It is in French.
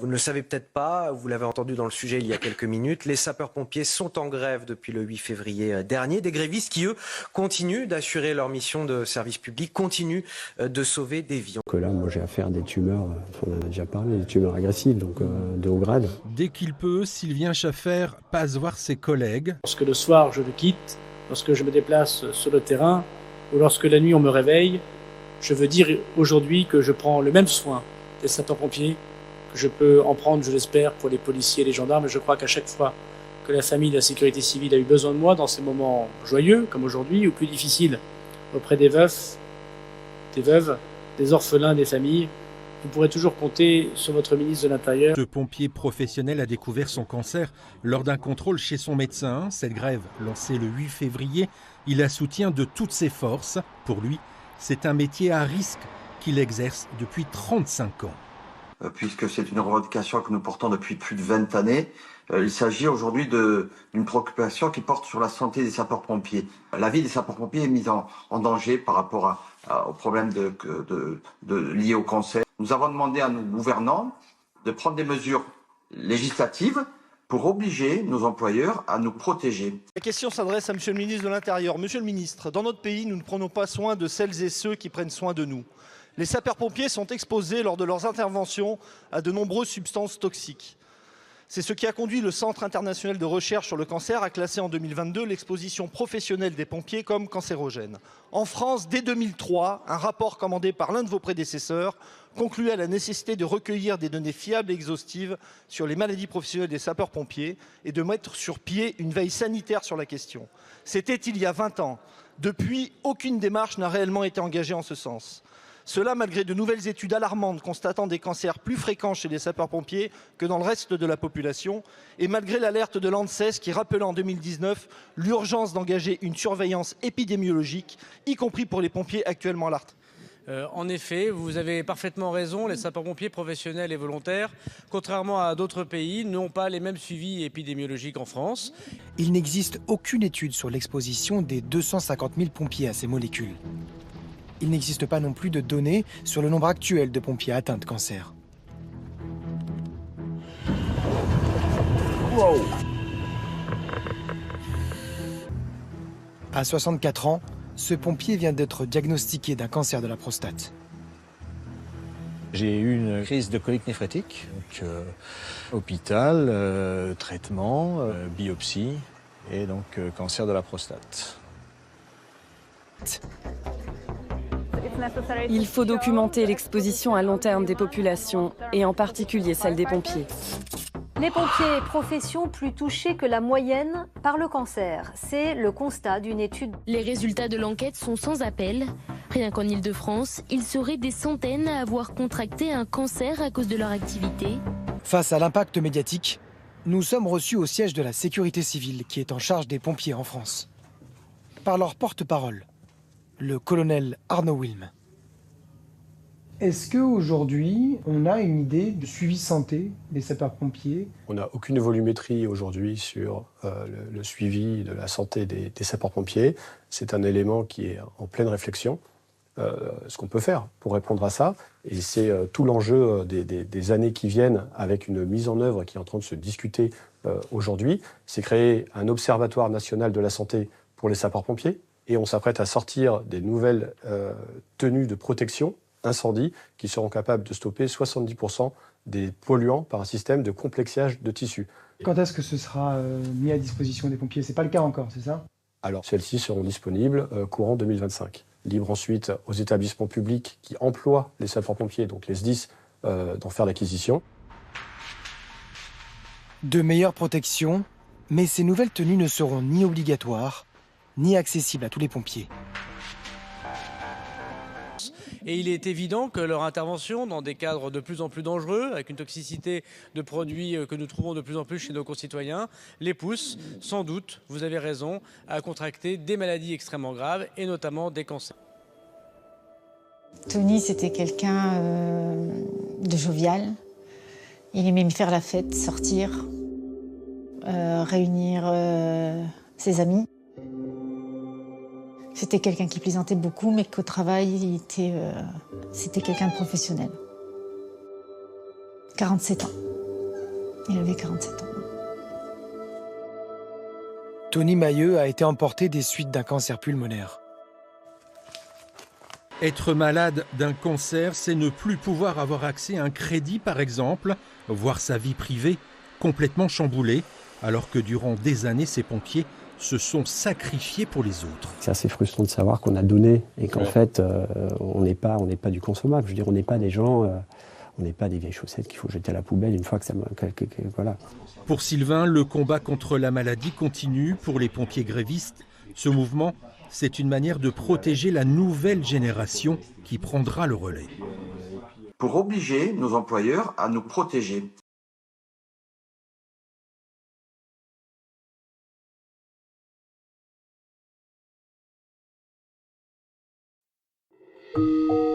Vous ne le savez peut-être pas, vous l'avez entendu dans le sujet il y a quelques minutes. Les sapeurs-pompiers sont en grève depuis le 8 février dernier. Des grévistes qui, eux, continuent d'assurer leur mission de service public, continuent de sauver des vies. Là, moi, j'ai affaire à des tumeurs, on en a déjà parlé, des tumeurs agressives, donc de haut grade. Dès qu'il peut, Sylvain Schaffer passe voir ses collègues. Lorsque le soir je le quitte, lorsque je me déplace sur le terrain, ou lorsque la nuit on me réveille, je veux dire aujourd'hui que je prends le même soin des sapeurs-pompiers que je peux en prendre, je l'espère, pour les policiers et les gendarmes. Je crois qu'à chaque fois que la famille de la sécurité civile a eu besoin de moi dans ces moments joyeux, comme aujourd'hui, ou plus difficiles, auprès des veufs, des veuves, des orphelins, des familles, vous pourrez toujours compter sur votre ministre de l'Intérieur. Ce pompier professionnel a découvert son cancer lors d'un contrôle chez son médecin. Cette grève, lancée le 8 février, il la soutient de toutes ses forces. Pour lui, c'est un métier à risque qu'il exerce depuis 35 ans. Puisque c'est une revendication que nous portons depuis plus de 20 années. Il s'agit aujourd'hui d'une préoccupation qui porte sur la santé des sapeurs-pompiers. La vie des sapeurs-pompiers est mise en danger par rapport aux problèmes liés au cancer. Nous avons demandé à nos gouvernants de prendre des mesures législatives pour obliger nos employeurs à nous protéger. La question s'adresse à Monsieur le ministre de l'Intérieur. Monsieur le ministre, dans notre pays, nous ne prenons pas soin de celles et ceux qui prennent soin de nous. Les sapeurs-pompiers sont exposés lors de leurs interventions à de nombreuses substances toxiques. C'est ce qui a conduit le Centre international de recherche sur le cancer à classer en 2022 l'exposition professionnelle des pompiers comme cancérogène. En France, dès 2003, un rapport commandé par l'un de vos prédécesseurs concluait à la nécessité de recueillir des données fiables et exhaustives sur les maladies professionnelles des sapeurs-pompiers et de mettre sur pied une veille sanitaire sur la question. C'était il y a 20 ans. Depuis, aucune démarche n'a réellement été engagée en ce sens. Cela malgré de nouvelles études alarmantes constatant des cancers plus fréquents chez les sapeurs-pompiers que dans le reste de la population et malgré l'alerte de l'ANSES qui rappelait en 2019 l'urgence d'engager une surveillance épidémiologique, y compris pour les pompiers actuellement à la retraite. En effet, vous avez parfaitement raison, les sapeurs-pompiers professionnels et volontaires, contrairement à d'autres pays, n'ont pas les mêmes suivis épidémiologiques en France. Il n'existe aucune étude sur l'exposition des 250 000 pompiers à ces molécules. Il n'existe pas non plus de données sur le nombre actuel de pompiers atteints de cancer. Wow. À 64 ans, ce pompier vient d'être diagnostiqué d'un cancer de la prostate. J'ai eu une crise de colique néphrétique, donc hôpital, traitement, biopsie et donc cancer de la prostate. Il faut documenter l'exposition à long terme des populations, et en particulier celle des pompiers. Les pompiers, profession plus touchée que la moyenne par le cancer. C'est le constat d'une étude. Les résultats de l'enquête sont sans appel. Rien qu'en Île-de-France, il serait des centaines à avoir contracté un cancer à cause de leur activité. Face à l'impact médiatique, nous sommes reçus au siège de la sécurité civile qui est en charge des pompiers en France. Par leur porte-parole, le colonel Arnaud Wilm. Est-ce qu'aujourd'hui, on a une idée du suivi santé des sapeurs-pompiers? On n'a aucune volumétrie aujourd'hui sur le suivi de la santé des sapeurs-pompiers. C'est un élément qui est en pleine réflexion. Ce qu'on peut faire pour répondre à ça, et c'est tout l'enjeu des années qui viennent avec une mise en œuvre qui est en train de se discuter aujourd'hui, c'est créer un observatoire national de la santé pour les sapeurs-pompiers, et on s'apprête à sortir des nouvelles tenues de protection incendie qui seront capables de stopper 70% des polluants par un système de complexiage de tissus. Quand est-ce que ce sera mis à disposition des pompiers? C'est pas le cas encore, c'est ça? Alors, celles-ci seront disponibles courant 2025. Libre ensuite aux établissements publics qui emploient les sapeurs-pompiers, donc les SDIS, d'en faire l'acquisition. De meilleures protections, mais ces nouvelles tenues ne seront ni obligatoires, ni accessibles à tous les pompiers. Et il est évident que leur intervention dans des cadres de plus en plus dangereux, avec une toxicité de produits que nous trouvons de plus en plus chez nos concitoyens, les pousse, sans doute, vous avez raison, à contracter des maladies extrêmement graves et notamment des cancers. Tony, c'était quelqu'un de jovial. Il aimait faire la fête, sortir, réunir ses amis. C'était quelqu'un qui plaisantait beaucoup, mais qu'au travail, c'était quelqu'un de professionnel. 47 ans. Il avait 47 ans. Tony Mayeux a été emporté des suites d'un cancer pulmonaire. Être malade d'un cancer, c'est ne plus pouvoir avoir accès à un crédit, par exemple, voir sa vie privée complètement chamboulée, alors que durant des années, ces pompiers se sont sacrifiés pour les autres. C'est assez frustrant de savoir qu'on a donné et qu'en fait, on n'est pas du consommable. Je veux dire, on n'est pas des gens, on n'est pas des vieilles chaussettes qu'il faut jeter à la poubelle une fois que ça... voilà. Pour Sylvain, le combat contre la maladie continue. Pour les pompiers grévistes, ce mouvement, c'est une manière de protéger la nouvelle génération qui prendra le relais. Pour obliger nos employeurs à nous protéger. Thank you.